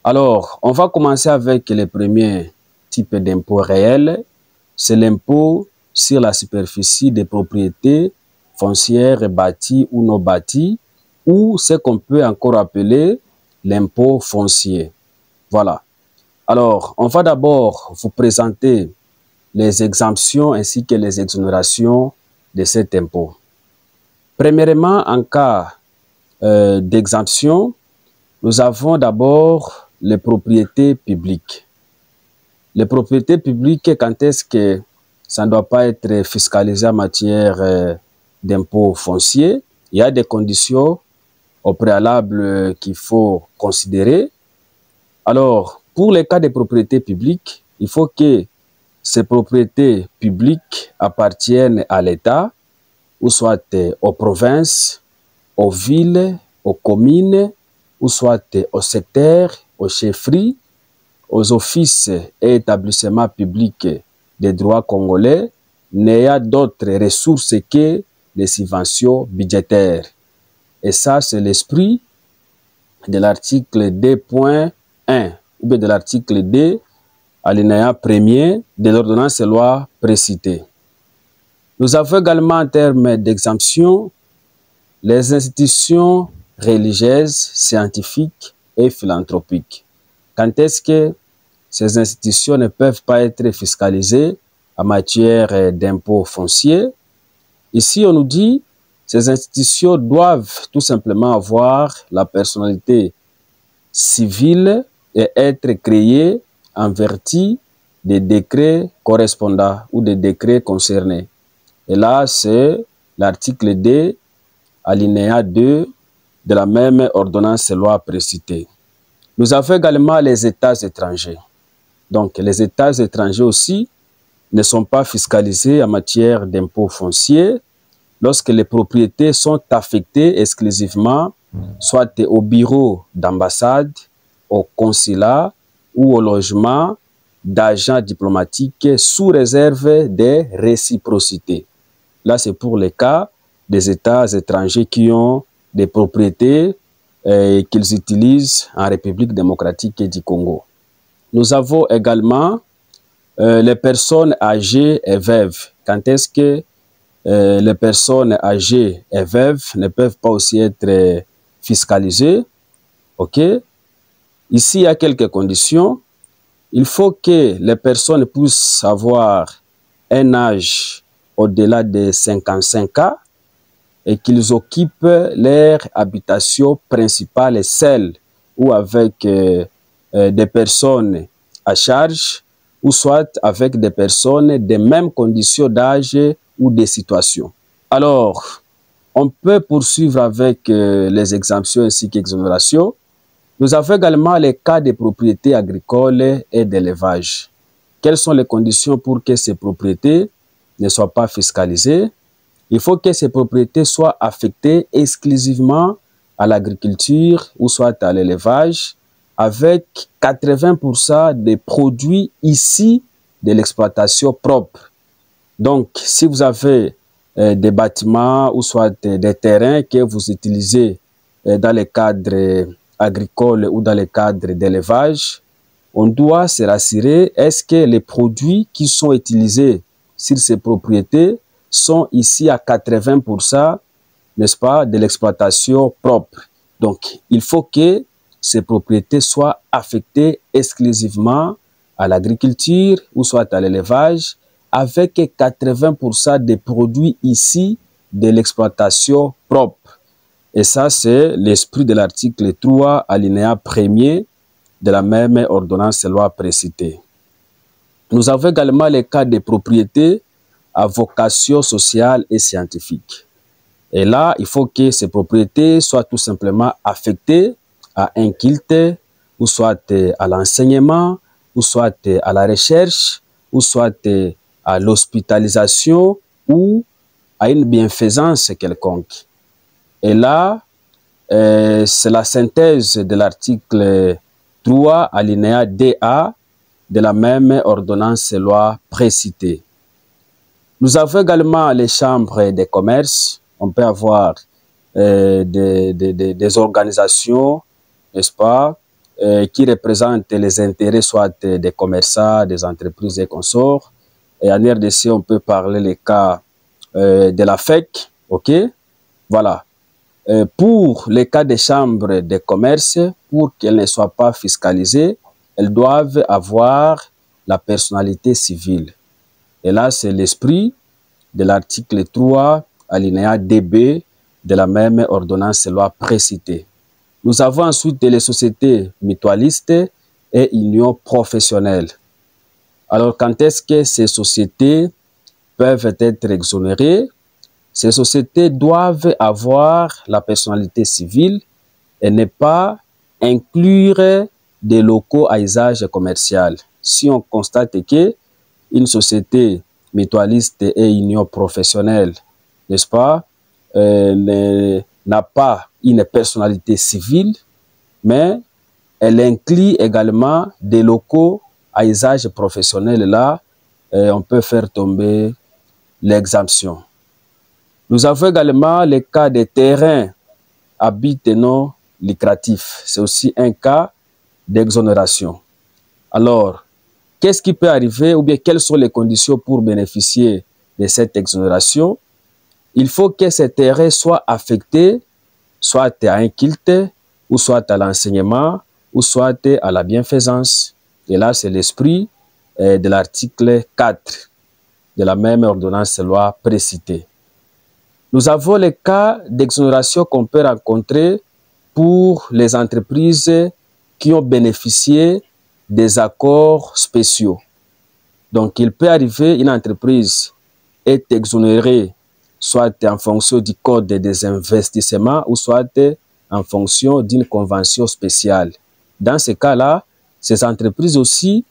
Alors, on va commencer avec le premier type d'impôt réel. C'est l'impôt sur la superficie des propriétés foncières bâties ou non bâties, ou ce qu'on peut encore appeler l'impôt foncier. Voilà. Alors, on va d'abord vous présenter les exemptions ainsi que les exonérations de cet impôt. Premièrement, en cas d'exemption, nous avons d'abord les propriétés publiques. Les propriétés publiques, quand est-ce que ça ne doit pas être fiscalisé en matière d'impôt foncier? Il y a des conditions au préalable qu'il faut considérer. Alors, pour les cas des propriétés publiques, il faut que ces propriétés publiques appartiennent à l'État, ou soit aux provinces, aux villes, aux communes, ou soit aux secteurs, aux chefferies, aux offices et établissements publics des droits congolais, n'ayant d'autres ressources que les subventions budgétaires. Et ça, c'est l'esprit de l'article 2.1 ou bien de l'article 2, alinéa 1er de l'ordonnance et loi précitée. Nous avons également en termes d'exemption les institutions religieuses, scientifiques et philanthropiques. Quand est-ce que ces institutions ne peuvent pas être fiscalisées en matière d'impôt foncier? Ici, on nous dit que ces institutions doivent tout simplement avoir la personnalité civile et être créées en vertu des décrets correspondants ou des décrets concernés. Et là, c'est l'article 2, alinéa 2 de la même ordonnance et loi précitée. Nous avons également les États étrangers. Donc, les États étrangers aussi ne sont pas fiscalisés en matière d'impôt foncier lorsque les propriétés sont affectées exclusivement soit au bureau d'ambassade, au consulat ou au logement d'agents diplomatiques sous réserve des réciprocités. Là, c'est pour les cas des États étrangers qui ont des propriétés qu'ils utilisent en République démocratique du Congo. Nous avons également les personnes âgées et veuves. Quand est-ce que les personnes âgées et veuves ne peuvent pas aussi être fiscalisées? OK? Ici, il y a quelques conditions. Il faut que les personnes puissent avoir un âge au-delà de 55 ans et qu'ils occupent leur habitation principale, celle ou avec des personnes à charge, ou soit avec des personnes des mêmes conditions d'âge ou de situation. Alors, on peut poursuivre avec les exemptions ainsi qu'exonérations. Nous avons également les cas de propriétés agricoles et d'élevage. Quelles sont les conditions pour que ces propriétés ne soient pas fiscalisées? Il faut que ces propriétés soient affectées exclusivement à l'agriculture ou soit à l'élevage, avec 80% des produits issus de l'exploitation propre. Donc, si vous avez des bâtiments ou soit des terrains que vous utilisez dans le cadre agricole ou dans le cadre d'élevage, on doit se rassurer, est-ce que les produits qui sont utilisés sur ces propriétés sont ici à 80%, n'est-ce pas, de l'exploitation propre. Donc, il faut que ces propriétés soient affectées exclusivement à l'agriculture ou soit à l'élevage, avec 80% des produits ici de l'exploitation propre. Et ça, c'est l'esprit de l'article 3, alinéa 1er de la même ordonnance et loi précitée. Nous avons également les cas de propriétés à vocation sociale et scientifique. Et là, il faut que ces propriétés soient tout simplement affectées à un culte, ou soit à l'enseignement, ou soit à la recherche, ou soit à l'hospitalisation, ou à une bienfaisance quelconque. Et là, c'est la synthèse de l'article 3, alinéa DA de la même ordonnance et loi précitée. Nous avons également les chambres de commerce. On peut avoir des organisations, n'est-ce pas, qui représentent les intérêts soit des commerçants, des entreprises et consorts. Et en RDC, on peut parler les cas de la FEC, ok? Voilà. Pour les cas des chambres de commerce, pour qu'elles ne soient pas fiscalisées, elles doivent avoir la personnalité civile. Et là, c'est l'esprit de l'article 3, alinéa DB de la même ordonnance loi précitée. Nous avons ensuite les sociétés mutualistes et unions professionnelles. Alors, quand est-ce que ces sociétés peuvent être exonérées? Ces sociétés doivent avoir la personnalité civile et ne pas inclure des locaux à usage commercial. Si on constate que une société mutualiste et union professionnelle, n'est-ce pas, n'a pas une personnalité civile, mais elle inclut également des locaux à usage professionnel, là, on peut faire tomber l'exemption. Nous avons également le cas des terrains à but non lucratif. C'est aussi un cas d'exonération. Alors, qu'est-ce qui peut arriver ou bien quelles sont les conditions pour bénéficier de cette exonération? Il faut que ces terrains soient affectés soit à un culte, ou soit à l'enseignement, ou soit à la bienfaisance. Et là, c'est l'esprit de l'article 4 de la même ordonnance loi précitée. Nous avons les cas d'exonération qu'on peut rencontrer pour les entreprises qui ont bénéficié des accords spéciaux. Donc, il peut arriver une entreprise est exonérée soit en fonction du code des investissements ou soit en fonction d'une convention spéciale. Dans ce cas-là, ces entreprises aussi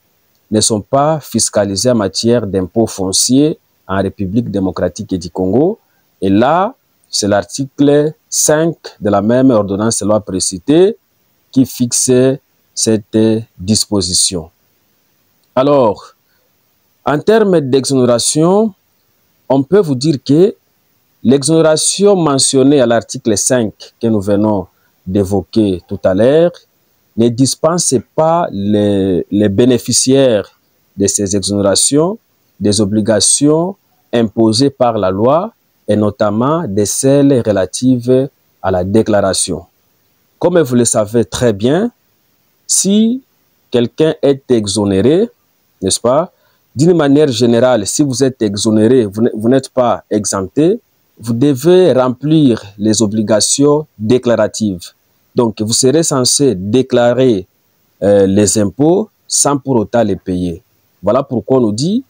ne sont pas fiscalisées en matière d'impôts fonciers en République démocratique du Congo. Et là, c'est l'article 5 de la même ordonnance loi précitée qui fixe cette disposition. Alors, en termes d'exonération, on peut vous dire que l'exonération mentionnée à l'article 5 que nous venons d'évoquer tout à l'heure ne dispense pas les bénéficiaires de ces exonérations des obligations imposées par la loi et notamment de celles relatives à la déclaration. Comme vous le savez très bien, si quelqu'un est exonéré, n'est-ce pas, d'une manière générale, si vous êtes exonéré, vous n'êtes pas exempté, vous devez remplir les obligations déclaratives. Donc, vous serez censé déclarer les impôts sans pour autant les payer. Voilà pourquoi on nous dit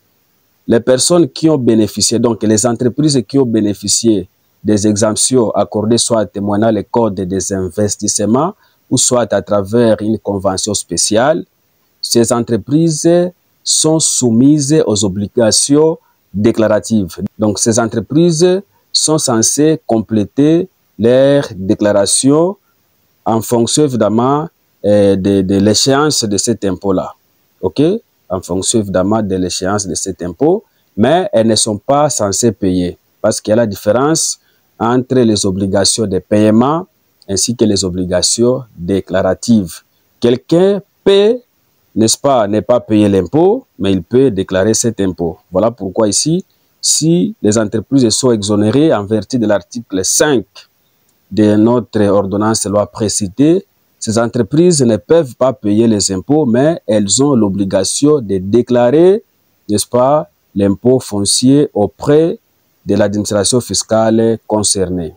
les personnes qui ont bénéficié, donc les entreprises qui ont bénéficié des exemptions accordées soit témoignant le code des investissements ou soit à travers une convention spéciale, ces entreprises sont soumises aux obligations déclaratives. Donc, ces entreprises sont censées compléter leurs déclarations en fonction évidemment de l'échéance de cet impôt-là. OK? En fonction évidemment de l'échéance de cet impôt, mais elles ne sont pas censées payer parce qu'il y a la différence entre les obligations de paiement ainsi que les obligations déclaratives. Quelqu'un peut, n'est-ce pas, ne pas payer l'impôt, mais il peut déclarer cet impôt. Voilà pourquoi ici, si les entreprises sont exonérées en vertu de l'article 5 de notre ordonnance loi précitée, ces entreprises ne peuvent pas payer les impôts, mais elles ont l'obligation de déclarer, n'est-ce pas, l'impôt foncier auprès de l'administration fiscale concernée.